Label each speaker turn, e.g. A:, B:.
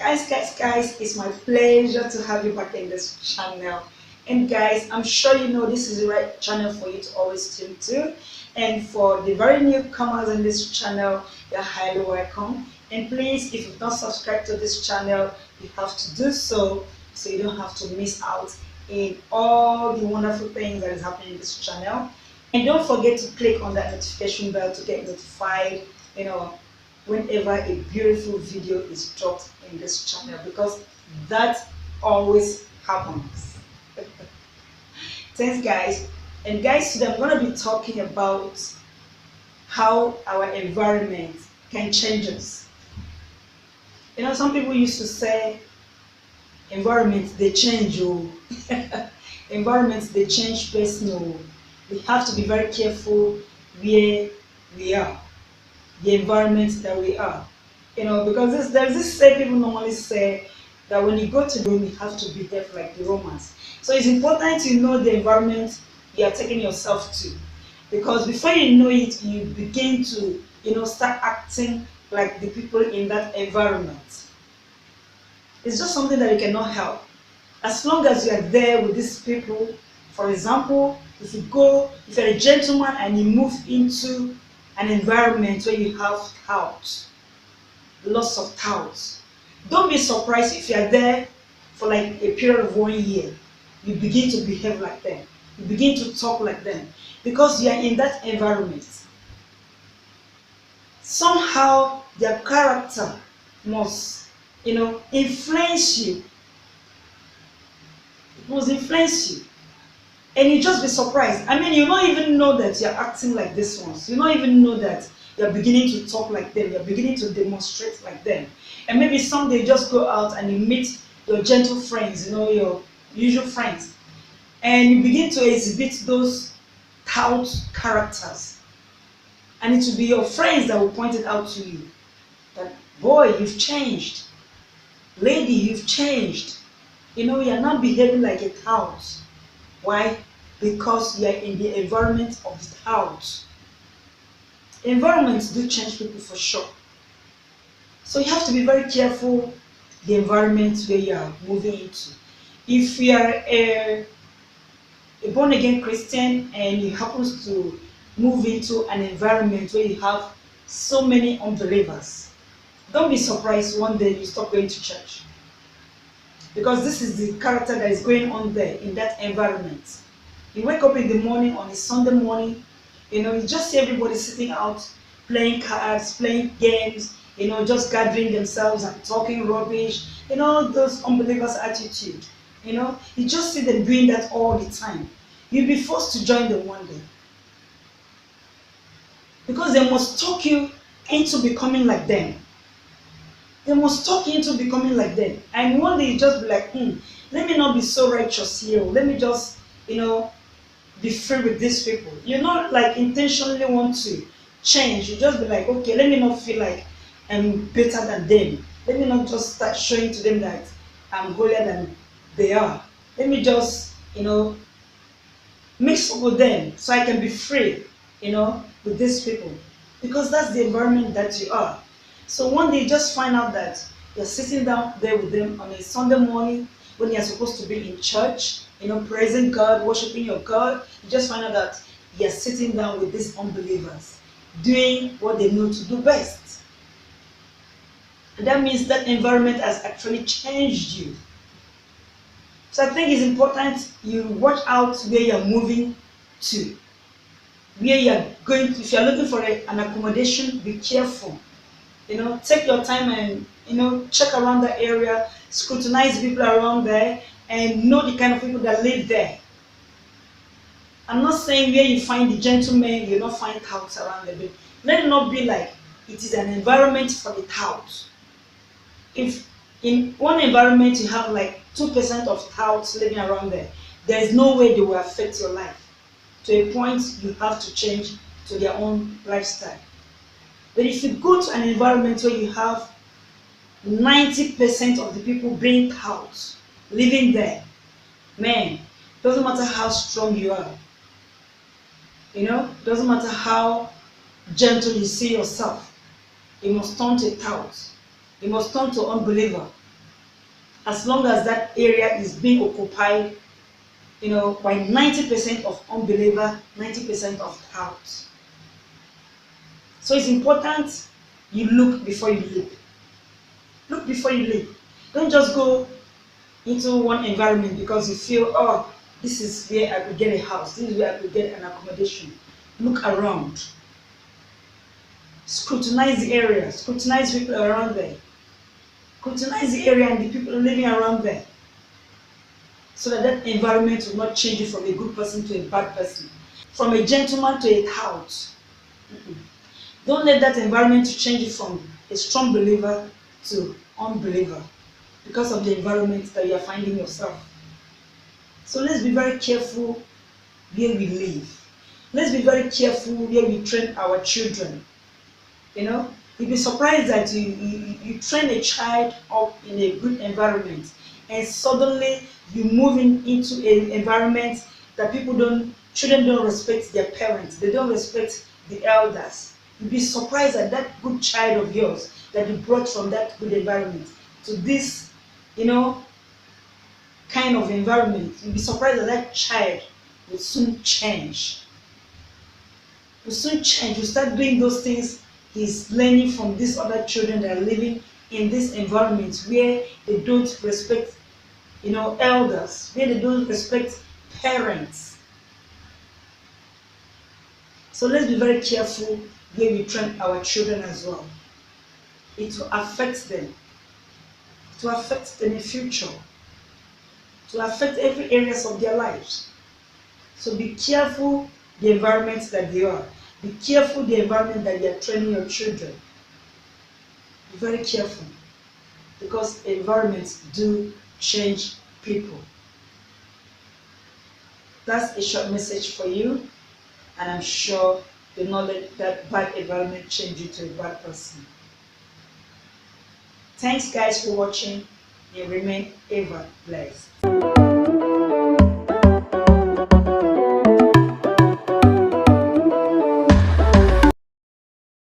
A: Guys, it's my pleasure to have you back in this channel. And guys, I'm sure you know this is the right channel for you to always tune to. And for the very newcomers in this channel, you're highly welcome. And please, if you've not subscribed to this channel, you have to do so you don't have to miss out in all the wonderful things that is happening in this channel. And don't forget to click on that notification bell to get notified, whenever a beautiful video is dropped in this channel, because that always happens. Thanks guys. And guys, today I'm going to be talking about how our environment can change us. Some people used to say environments they change. Environments they change personal. We have to be very careful where we are, the environment that we are. Because there's this say people normally say that when you go to Rome, you have to behave like the Romans. So it's important to know the environment you are taking yourself to, because before you know it, you begin to start acting like the people in that environment. It's just something that you cannot help. As long as you are there with these people, for example, if you're a gentleman and you move into an environment where you have touts, lots of touts, don't be surprised if you are there for like a period of 1 year. You begin to behave like them. You begin to talk like them because you are in that environment. Somehow their character must, influence you. It must influence you. And you just be surprised. You don't even know that you're acting like these ones. You don't even know that you're beginning to talk like them. You're beginning to demonstrate like them. And maybe someday you just go out and you meet your gentle friends, your usual friends. And you begin to exhibit those tout characters. And it will be your friends that will point it out to you. That, boy, you've changed. Lady, you've changed. You're not behaving like a tout. Why? Because you are in the environment of the house. Environments do change people for sure. So you have to be very careful the environment where you are moving into. If you are a born-again Christian and you happen to move into an environment where you have so many unbelievers, don't be surprised one day you stop going to church. Because this is the character that is going on there in that environment. You wake up in the morning on a Sunday morning, you just see everybody sitting out, playing cards, playing games, just gathering themselves and talking rubbish, those unbelievers' attitude. You just see them doing that all the time. You'll be forced to join them one day. Because they must talk you into becoming like them. They must talk you into becoming like them. And one day you just be like, let me not be so righteous here. Let me just, be free with these people. You not like intentionally want to change. You just be like, okay, let me not feel like I'm better than them. Let me not just start showing to them that I'm holier than they are. Let me just, mix up with them so I can be free, with these people. Because that's the environment that you are. So one day you just find out that you're sitting down there with them on a Sunday morning when you're supposed to be in church, praising God, worshiping your God. You just find out that you're sitting down with these unbelievers, doing what they know to do best. And that means that environment has actually changed you. So I think it's important you watch out where you're moving to. Where you're going to. If you're looking for an accommodation, be careful. Take your time and, check around the area, scrutinize people around there, and know the kind of people that live there. I'm not saying where you find the gentlemen, you'll not find touts around there. But let it not be like it is an environment for the touts. If in one environment you have like 2% of touts living around there, there is no way they will affect your life. To a point you have to change to their own lifestyle. But if you go to an environment where you have 90% of the people being touts living there, man, doesn't matter how strong you are, doesn't matter how gentle you see yourself, you must turn to a tout. You must turn to unbeliever. as long as that area is being occupied, by 90% of unbeliever, 90% of doubt. So it's important you look before you leap. Look before you leap. Don't just go into one environment because you feel, oh, this is where I could get a house, this is where I could get an accommodation. Look around. Scrutinize the area, scrutinize people around there. Scrutinize the area and the people living around there. So that environment will not change you from a good person to a bad person. From a gentleman to a tout. Don't let that environment change you from a strong believer to unbeliever because of the environment that you are finding yourself. So let's be very careful where we live. Let's be very careful where we train our children. You'll be surprised that you train a child up in a good environment and suddenly you move into an environment that children don't respect their parents, they don't respect the elders. You'll be surprised at that good child of yours that you brought from that good environment to this, kind of environment. You'll be surprised that that child will soon change. Will soon change. You start doing those things he's learning from these other children that are living in this environment where they don't respect, elders, where they don't respect parents. So let's be very careful where we train our children as well. It will affect them. It will affect them in the future. It will affect every areas of their lives. So be careful the environment that they are. Be careful the environment that you are training your children. Be very careful because environments do change people. That's a short message for you, and I'm sure you know that bad environment change you to a bad person. Thanks guys for watching and remain ever blessed.